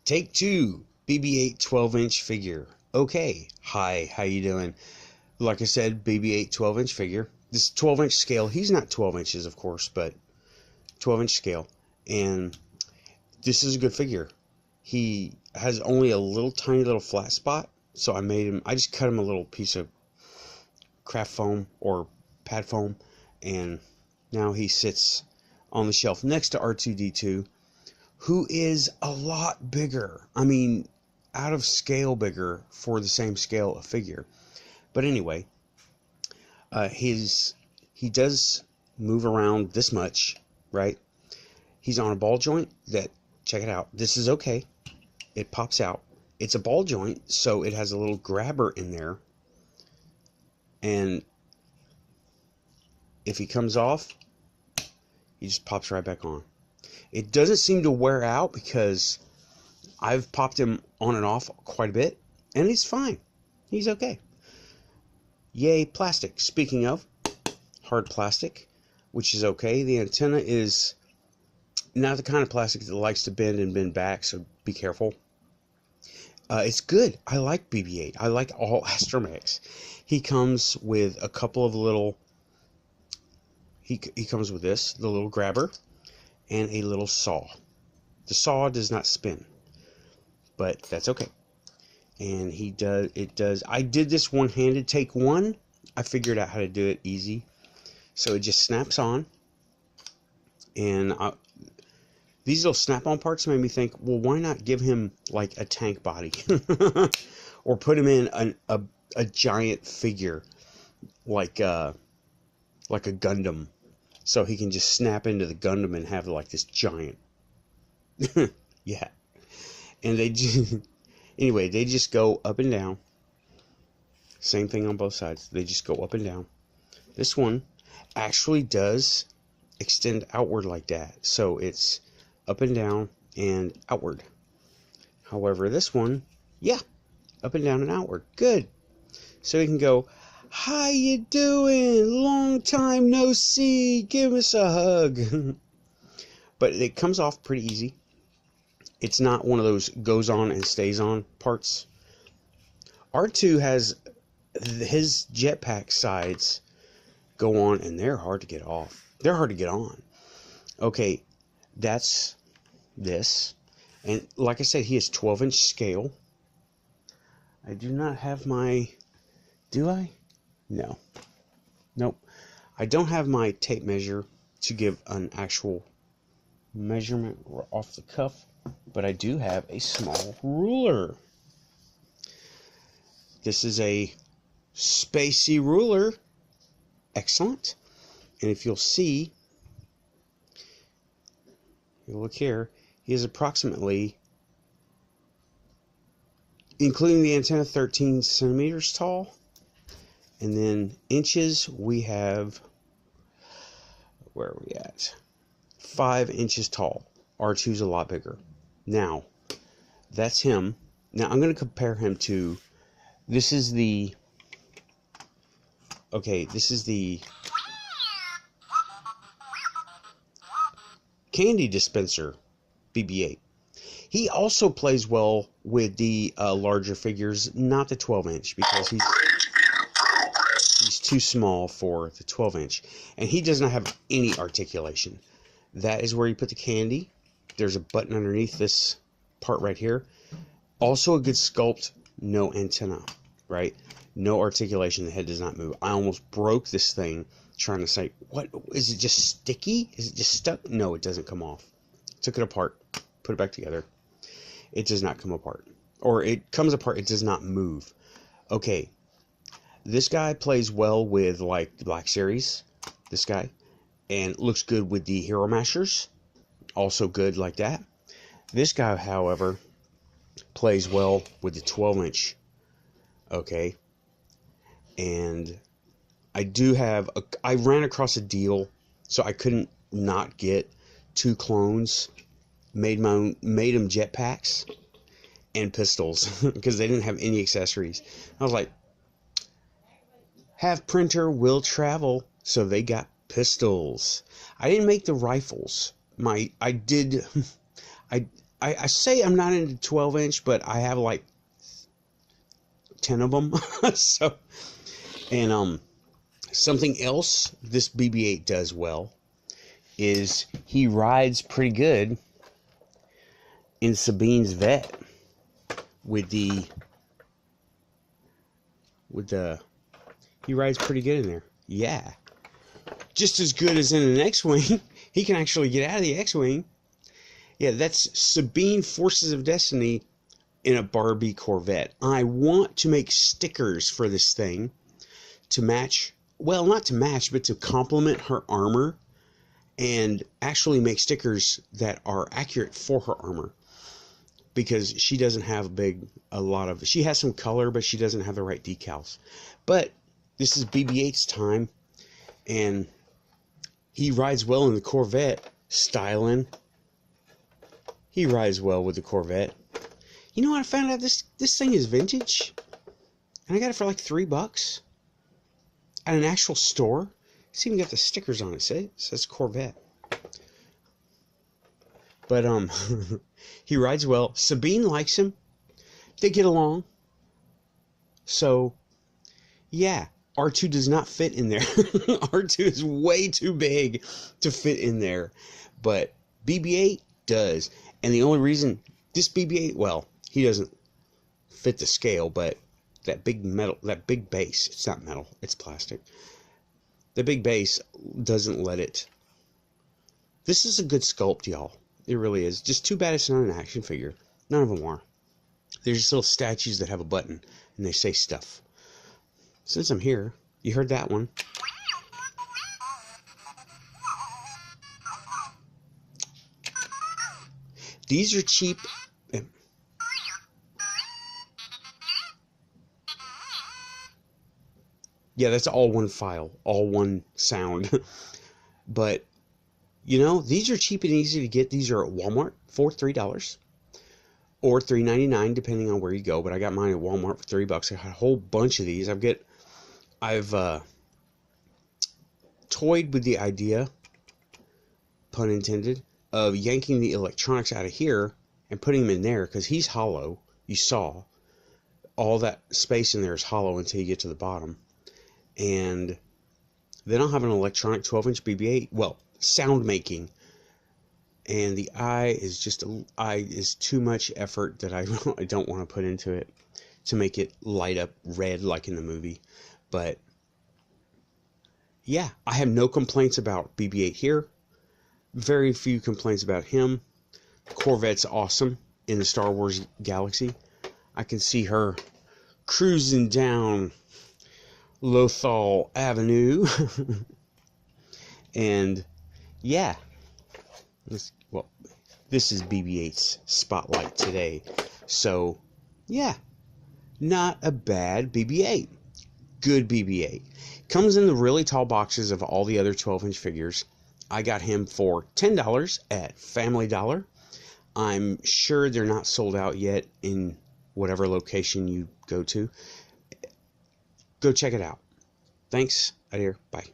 Take two, BB8 12-inch figure. Okay, hi, how you doing? Like I said, BB8 12-inch figure. This 12-inch scale, he's not 12 inches, of course, but 12-inch scale. And this is a good figure. He has only a little tiny little flat spot, so I just cut him a little piece of craft foam or pad foam, and now he sits on the shelf next to R2-D2, who is a lot bigger. I mean, out of scale bigger for the same scale of figure. But anyway, he does move around this much, right? He's on a ball joint that, check it out, this is okay. It pops out. It's a ball joint, so it has a little grabber in there. And if he comes off, he just pops right back on. It doesn't seem to wear out because I've popped him on and off quite a bit, and he's fine. He's okay. Yay, plastic. Speaking of, hard plastic, which is okay. The antenna is not the kind of plastic that likes to bend and bend back, so be careful. It's good. I like BB8. I like all Astromechs. He comes with a couple of little... He comes with this, the little grabber, and a little saw. The saw does not spin, but that's okay. And it does. I did this one-handed. Take one. I figured out how to do it easy. So it just snaps on. And these little snap-on parts made me think, well, why not give him like a tank body? Or put him in a giant figure like a Gundam. So he can just snap into the Gundam and have like this giant. Yeah. And anyway, they just go up and down. Same thing on both sides. They just go up and down. This one actually does extend outward like that. So it's up and down and outward. However, this one, yeah, up and down and outward. Good. So you can go, how you doing? Long time no see. Give us a hug. But it comes off pretty easy. It's not one of those goes on and stays on parts. R2 has his jetpack sides go on, and they're hard to get off. They're hard to get on. Okay, that's this. And like I said, he has 12-inch scale. I do not have my... Do I? No. Nope. I don't have my tape measure to give an actual measurement off the cuff, but I do have a small ruler. This is a spacey ruler. Excellent. And if you'll see, you look here, he is approximately, including the antenna, 13 centimeters tall. And then inches, we have, where are we at? 5 inches tall. R2's a lot bigger. Now, that's him. Now, I'm going to compare him to, this is the candy dispenser, BB8. He also plays well with the larger figures, not the 12-inch, because he's too small for the 12-inch. And he does not have any articulation. That is where you put the candy. There's a button underneath this part right here. Also a good sculpt, no antenna, right? No articulation, the head does not move. I almost broke this thing trying to say, what, is it just sticky? Is it just stuck? No, it doesn't come off. Took it apart, put it back together. It does not come apart. Or it comes apart, it does not move. Okay, this guy plays well with like the Black Series, this guy, and looks good with the Hero Mashers, also good like that. This guy, however, plays well with the 12-inch, okay, and I ran across a deal, so I couldn't not get 2 clones, made them jetpacks and pistols, because they didn't have any accessories. I was like, have printer, will travel, so they got pistols. I didn't make the rifles. I I say I'm not into 12-inch, but I have like 10 of them. So, and something else this BB8 does well is he rides pretty good in Sabine's vet with the he rides pretty good in there. Yeah. Just as good as in an X-Wing. He can actually get out of the X-Wing. Yeah, that's Sabine Forces of Destiny in a Barbie Corvette. I want to make stickers for this thing to match, well, not to match, but to complement her armor, and actually make stickers that are accurate for her armor, because she doesn't have she has some color, but she doesn't have the right decals. But this is BB-8's time, and he rides well in the Corvette styling. He rides well with the Corvette. You know what? I found out this thing is vintage, and I got it for like $3 at an actual store. It's even got the stickers on it. It says Corvette. But he rides well. Sabine likes him. They get along. So yeah, R2 does not fit in there. R2 is way too big to fit in there, but BB-8 does. And the only reason this BB-8, well, he doesn't fit the scale, but that big base, it's not metal, it's plastic. The big base doesn't let it. This is a good sculpt, y'all. It really is. Just too bad it's not an action figure. None of them are. They're just little statues that have a button and they say stuff. Since I'm here, you heard that one. These are cheap. Yeah, that's all one file, all one sound. But, you know, these are cheap and easy to get. These are at Walmart for $3 or $3.99 depending on where you go. But I got mine at Walmart for $3. I got a whole bunch of these. I've toyed with the idea, pun intended, of yanking the electronics out of here and putting them in there, because he's hollow. You saw all that space in there is hollow until you get to the bottom. And then I'll have an electronic 12-inch BB-8. Well, sound making. And the eye is too much effort that I don't want to put into it to make it light up red like in the movie. But yeah, I have no complaints about BB-8 here. Very few complaints about him. Corvette's awesome in the Star Wars galaxy. I can see her cruising down Lothal Avenue. And yeah, this is BB-8's spotlight today. So yeah, not a bad BB-8. Good BB-8. Comes in the really tall boxes of all the other 12-inch figures. I got him for $10 at Family Dollar. I'm sure they're not sold out yet in whatever location you go to. Go check it out. Thanks. Adieu. Bye.